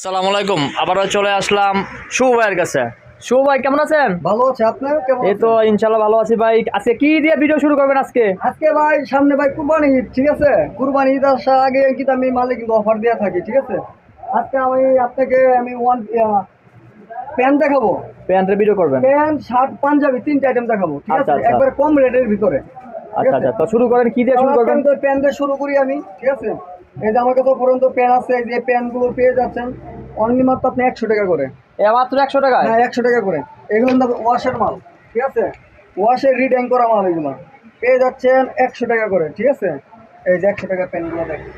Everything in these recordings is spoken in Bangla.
আসসালামু আলাইকুম। আবারও চলে আসলাম শুভ ভাইয়ের কাছে। শুভ ভাই কেমন আছেন? ভালো আছে, আপনি কেমন এই তো ইনশাল্লাহ ভালো আছি ভাই। আজকে কি দিয়ে ভিডিও শুরু করবেন আজকে? আজকে ভাই সামনে ভাই কুরবানি ঈদ, ঠিক আছে? কুরবানি ঈদ আসার আগে কিন্তু আমি মালে কিন্তু অফার দিয়ে থাকি, ঠিক আছে? আজকে আমি আপনাকে ওয়ান প্যান্ট দেখাবো। প্যান্টের ভিডিও করবেন? প্যান্ট, শার্ট, পাঞ্জাবি তিনটা আইটেম দেখাবো, ঠিক আচ্ছা, আছে? আচ্ছা। একবারে কম রেটের ভিতরে। আচ্ছা আচ্ছা, তো শুরু করেন, কি দিয়ে শুরু করবেন? প্যান্ট দিয়ে শুরু করি আমি, ঠিক আছে? এই যে আমার কাছে পর্যন্ত প্যান্ট আছে, এই যে প্যান্টগুলো পেয়ে যাচ্ছেন অনলি মাত্র আপনি 100 টাকা করে। এ মাত্র 100 টাকায়? হ্যাঁ, 100 টাকা করে। এগুলো ওয়াশের মাল, ঠিক আছে? ওয়াশের রিটার্ন করা মাল, এগুলো পেয়ে যাচ্ছেন 100 টাকা করে, ঠিক আছে? এই যে 100 টাকা প্যান্টগুলো দেখেন,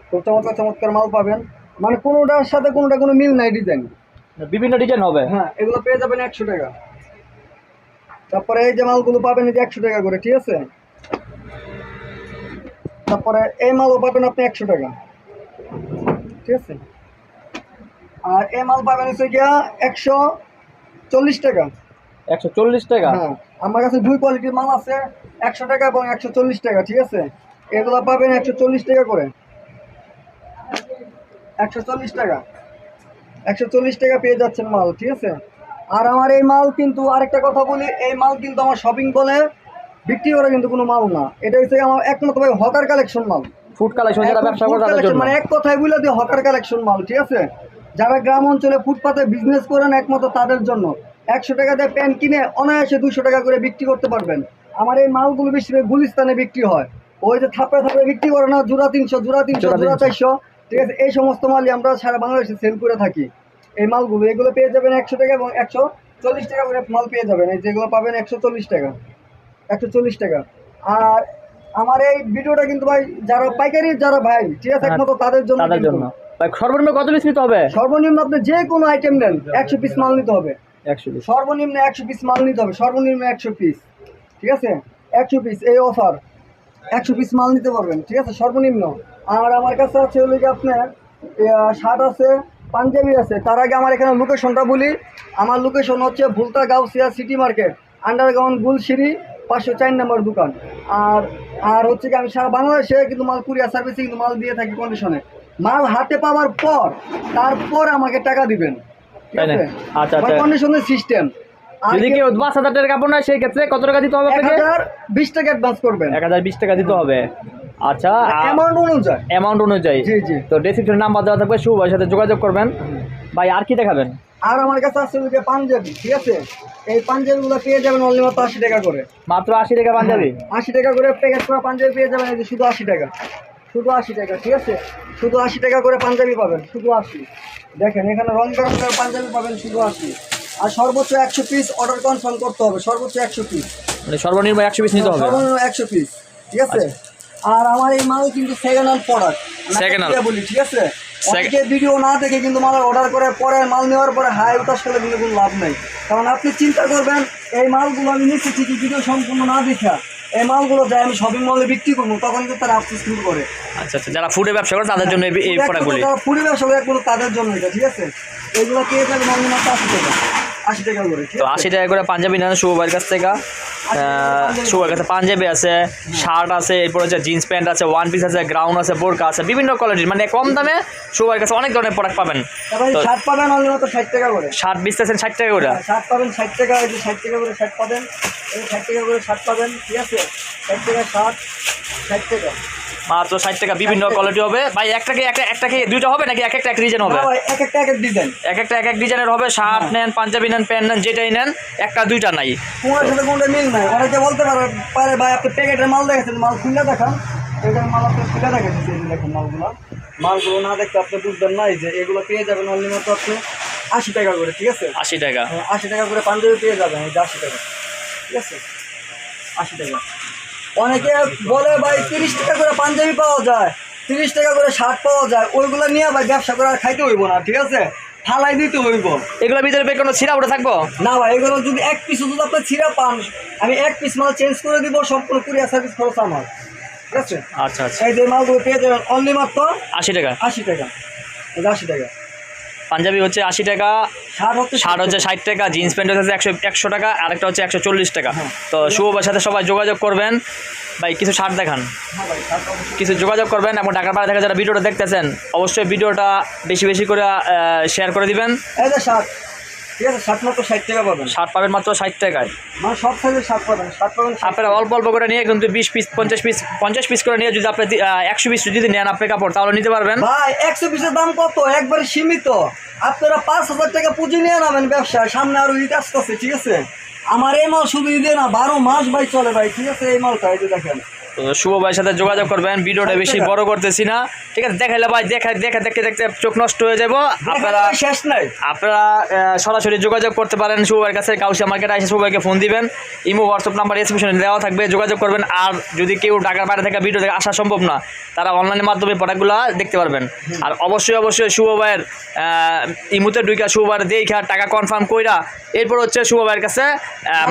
খুব চমৎকার চমৎকার মাল পাবেন, মানে কোনোটার সাথে কোনোটা কোনো মিল নাই ডিজাইন। বিভিন্ন ডিজাইন হবে? হ্যাঁ, এগুলো পেয়ে যাবেন 100 টাকা। তারপরে এই যে মালগুলো পাবেন এই যে 100 টাকা করে, ঠিক আছে? তারপরে এই মালও পাবেন আপনি 100 টাকা, ঠিক আছে? আর এই মাল পাবেন হচ্ছে গিয়া 140 টাকা। 140 টাকা? হ্যাঁ, আমার কাছে দুই কোয়ালিটির মাল আছে, 100 টাকা এবং 140 টাকা, ঠিক আছে? এগুলো পাবেন 140 টাকা করে। 140 টাকা, 140 টাকা পেয়ে যাচ্ছেন মাল, ঠিক আছে? আর আমার এই মাল কিন্তু আরেকটা কথা বলি, এই মাল কিন্তু আমার শপিং বলে বিক্রি করা কিন্তু কোনো মাল না। এটা হচ্ছে আমার একমাত্র ভাই হকার কালেকশন মাল। ফুড কালেকশন যারা ব্যবসা করে তাদের জন্য, মানে এক কথায় বলে দিই হকার কালেকশন মাল, ঠিক আছে? যারা গ্রাম অঞ্চলে ফুটপাতে বিজনেস করেন একমাত্র তাদের জন্য। 100 টাকা দিয়ে প্যান্ট কিনে অনায়াসে 200 টাকা করে বিক্রি করতে পারবেন। আমার এই মালগুলো বেশিরভাগ গুলিস্তানে বিক্রি হয়, ওই যে থাপড়ে থাপড়ে বিক্রি করে না, জোড়া 300, জোড়া 400, ঠিক আছে? এই সমস্ত মালই আমরা সারা বাংলাদেশে সেল করে থাকি। এই মালগুলো এগুলো পেয়ে যাবেন 100 টাকা এবং 140 টাকা করে মাল পেয়ে যাবেন। এই যেগুলো পাবেন 140 টাকা, 140 টাকা। আর আমার এই ভিডিওটা কিন্তু ভাই যারা পাইকারি যারা ভাই, ঠিক আছে, একমাত্র তাদের জন্য। ভাই সর্বনিম্ন কত পিস নিতে হবে? সর্বনিম্ন আপনি যে কোনো আইটেম নেন 100 পিস মাল নিতে হবে। 100 পিস? সর্বনিম্ন 100 পিস মাল নিতে হবে, সর্বনিম্ন 100 পিস, ঠিক আছে? 100 পিস এই অফার, 100 পিস মাল নিতে পারবেন, ঠিক আছে, সর্বনিম্ন। আর আমার কাছে আছে হলো কি আপনার শার্ট আছে, পাঞ্জাবি আছে। তার আগে আমার এখানে লোকেশনটা বলি। আমার লোকেশন হচ্ছে Bhulta Gausia city market, underground গুলশিরি 504 নম্বর দোকান। আর আর হচ্ছে কি আমি সারা বাংলাদেশে কিন্তু মাল কুরিয়ার সার্ভিসে কিন্তু মাল দিয়ে থাকি কন্ডিশনে। মাল হাতে পাওয়ার পর তারপর আমাকে টাকা দিবেন, ঠিক আছে? আচ্ছা আচ্ছা, কন্ডিশনের সিস্টেম। যদি কেউ 5,000 টাকার কাপড় নেয় সেই ক্ষেত্রে কত টাকা দিতে হবে আপনাকে? 1020 টাকা অ্যাডভান্স করবেন। 1020 টাকা দিতে হবে। আচ্ছা, অ্যামাউন্ট অনুযায়ী। জি জি। তো ডেসক্রিপশনে নাম্বার দেওয়া থাকবে, শুভ ভাইয়ের সাথে যোগাযোগ করবেন। ভাই আর কি দেখাবেন? আর আমার কাছে আছে যে পাঞ্জাবি, ঠিক আছে? এই পাঞ্জাবিগুলো পেয়ে যাবেন অনলি মাত্র 80 টাকা করে। মাত্র 80 টাকা পাঞ্জাবি? 80 টাকা করে প্যাকেট করা পাঞ্জাবি পেয়ে যাবেন, এই যে শুধু 80 টাকা, শুধু 80 টাকা, ঠিক আছে? শুধু 80 টাকা করে পাঞ্জাবি পাবেন, শুধু 80। দেখেন এখানে রং বেরঙের পাঞ্জাবি পাবেন শুধু 80। আর সর্বোচ্চ 100 পিস অর্ডার কনফার্ম করতে হবে, সর্বোচ্চ 100 পিস, মানে সর্বনিম্ন 100 পিস নিতে হবে? সর্বনিম্ন 100 পিস, ঠিক আছে? আর আমার এই মাল কিন্তু second hand product, second hand বলি, ঠিক আছে? অনেকে ভিডিও না দেখে কিন্তু মাল অর্ডার করে, পরে মাল নেওয়ার পরে হাই উতাস করে কিন্তু কোনো লাভ নেই। কারণ আপনি চিন্তা করবেন এই মালগুলো আমি নিচ্ছি ঠিকই, ভিডিও সম্পূর্ণ না দেখা এই মালগুলো যায় আমি শপিং মলে বিক্রি করবো, তখন কিন্তু তারা আফসোস ফিল করে। আচ্ছা আচ্ছা, যারা ফুডে ব্যবসা করে তাদের জন্য এই প্রোডাক্টগুলি? যারা ফুডে ব্যবসা করে একমাত্র তাদের জন্য এটা, ঠিক আছে? এইগুলো পেয়ে যাবেন অনলি মাত্র 80 টাকা, 80 টাকা করে। তো 80 টাকা করে পাঞ্জাবি নেন শুভ ভাইয়ের কাছ থেকে। শুভ ভাইয়ের কাছে পাঞ্জাবি আছে, শার্ট আছে, এরপর হচ্ছে জিন্স প্যান্ট আছে, ওয়ান পিস আছে, গ্রাউন্ড আছে, বোরকা আছে, বিভিন্ন কোয়ালিটির, মানে কম দামে শুভ ভাইয়ের কাছে অনেক ধরনের প্রোডাক্ট পাবেন। শার্ট পাবেন অনলি মাত্র 60 টাকা করে। শার্ট বেচতেছেন 60 টাকা করে? শার্ট পাবেন 60 টাকা, এই যে 60 টাকা করে শার্ট পাবেন, এই 60 টাকা করে শার্ট পাবেন, ঠিক আছে? 60 টাকা শার্ট, 60 টাকা, মাত্র 60 টাকা। বিভিন্ন কোয়ালিটি হবে ভাই। একটাকে দুইটা হবে নাকি এক একটা এক ডিজাইন হবে? এক একটা এক এক ডিজাইন, এক একটা এক এক ডিজাইনের হবে। শার্ট নেন, পাঞ্জাবি নেন, প্যান্ট নেন, যেটাই নেন, একটা দুইটা নাই, কোনটার সাথে কোনটা মিল নাই। অনেকে বলতে পারে ভাই আপনি প্যাকেটের মাল দেখেছেন, মাল খুলে দেখান। এটার মাল আপনি খুলে দেখেছেন, এই যে দেখেন মালগুলো না দেখতে আপনি বুঝবেন না। এই যে এগুলো পেয়ে যাবেন অনলি মাত্র আপনি 80 টাকা করে, ঠিক আছে? 80 টাকা? 80 টাকা করে পাঞ্জাবি পেয়ে যাবেন, এই যে 80 টাকা, ঠিক আছে? 80 টাকা। অনেকে বলে ভাই 30 টাকা করে পাঞ্জাবি পাওয়া যায়, 30 টাকা করে শার্ট পাওয়া যায়, ওইগুলো নিয়ে ভাই ব্যবসা করে আর খাইতে হইব না, ঠিক আছে? ফালাই দিতে হইব। এগুলোর ভিতরে কোনো ছিঁড়া উঠে থাকবো না ভাই, এগুলো যদি এক পিস যদি আপনি ছিঁড়া পান, আমি এক পিস মাল চেঞ্জ করে দিব, সম্পূর্ণ কুরিয়ার সার্ভিস খরচ আমার, ঠিক আছে? আচ্ছা আচ্ছা। এই যে মালগুলো পেয়ে যাবেন অনলি মাত্র 80 টাকা? 80 টাকা, এই যে 80 টাকা। পাঞ্জাবি হচ্ছে 80 টাকা, শার্ট হচ্ছে 60 টাকা, জিন্স প্যান্ট হচ্ছে 100 টাকা, আরেকটা হচ্ছে 140 টাকা। তো শুভ ভাইয়ের সাথে সবাই যোগাযোগ করবেন। ভাই কিছু শার্ট দেখান, হ্যাঁ ভাই, তারপর কিছু যোগাযোগ করবেন এবং ঢাকার বাইরে থেকে যারা ভিডিওটা দেখতেছেন অবশ্যই ভিডিওটা বেশি বেশি করে শেয়ার করে দিবেন। এই যে শার্ট, ঠিক আছে, শার্ট মাত্র 60 টাকা পাবেন। শার্ট পাবেন মাত্র 60 টাকায়। মানে সব সাইজের শার্ট পাবেন, শার্ট পাবেন 60 আপনারা অল্প অল্প করে নিয়ে কিন্তু 20 পিস 50 পিস করে নিয়ে যদি আপনি 100 পিস যদি নেন আপনি কাপড় তাহলে নিতে পারবেন। ভাই 100 পিসের দাম কত, একবারে সীমিত। আপনারা 5000 টাকা পুঁজি নিয়ে নামেন ব্যবসায়, সামনে আরো ঈদ আসতেছে, ঠিক আছে। আমার এই মাল শুধু ঈদে না 12 মাস ভাই চলে ভাই, ঠিক আছে। এই মালটা এই যে দেখেন, তো শুভ ভাইয়ের সাথে যোগাযোগ করবেন, ভিডিওটা বেশি বড় করতেছি না, ঠিক আছে। দেখাইলে ভাই দেখতে দেখতে চোখ নষ্ট হয়ে যাবো। আপনারা শেষ নাই। আপনারা সরাসরি যোগাযোগ করতে পারেন শুভ ভাইয়ের কাছে, কাউসিয়া মার্কেটে এসে শুভ ভাইকে ফোন দিবেন, ইমো হোয়াটসঅ্যাপ নাম্বার এক্সপ্রেশনে দেওয়া থাকবে, যোগাযোগ করবেন। আর যদি কেউ ঢাকার বাইরে থেকে ভিডিও দেখে আসা সম্ভব না, তারা অনলাইনের মাধ্যমে প্রোডাক্টগুলো দেখতে পারবেন। আর অবশ্যই শুভ ভাইয়ের ইমোতে ঢুকা শুভ ভাইয়ের দেখা টাকা কনফার্ম কইরা এরপর হচ্ছে শুভ ভাইয়ের কাছে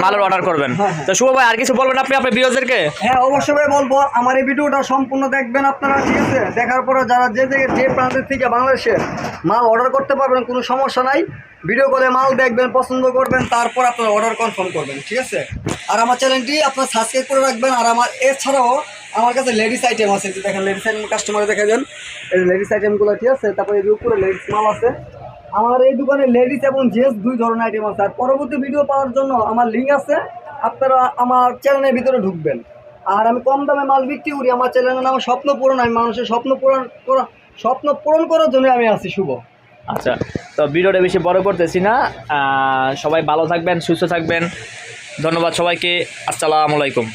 মালের অর্ডার করবেন। তো শুভ ভাই আর কিছু বলবেন আপনি আপনার ভিউয়ারদেরকে? হ্যাঁ অবশ্যই ভাই বলবো, আমার এই ভিডিওটা সম্পূর্ণ দেখবেন আপনারা, ঠিক আছে। দেখার পরে যারা যে প্রান্তের থেকে বাংলাদেশে মাল অর্ডার করতে পারবেন, কোনো সমস্যা নাই। ভিডিও কলে মাল দেখবেন, পছন্দ করবেন, তারপর আপনারা অর্ডার কনফার্ম করবেন, ঠিক আছে। আর আমার চ্যানেলটি আপনারা সাবস্ক্রাইব করে রাখবেন। আর আমার এছাড়াও আমার কাছে লেডিস আইটেম আছে, যে দেখেন লেডিস আইটেম কাস্টমারে দেখা যান, এই লেডিস আইটেমগুলো, ঠিক আছে। তারপরে এই উপরে লেডিস মাল আছে। আমার এই দোকানে লেডিস এবং জেন্টস দুই ধরনের আইটেম আছে। আর পরবর্তী ভিডিও পাওয়ার জন্য আমার লিঙ্ক আছে, আপনারা আমার চ্যানেলের ভিতরে ঢুকবেন। আর আমি কম দামে মাল বিক্রি করি, আমার চ্যানেলের নাম স্বপ্ন পূরণ। আমি মানুষের স্বপ্ন পূরণ করার জন্য আমি আছি শুভ। আচ্ছা, তো ভিডিওটা বেশি বড় করতেছি না, সবাই ভালো থাকবেন, সুস্থ থাকবেন। ধন্যবাদ সবাইকে, আসসালামু আলাইকুম।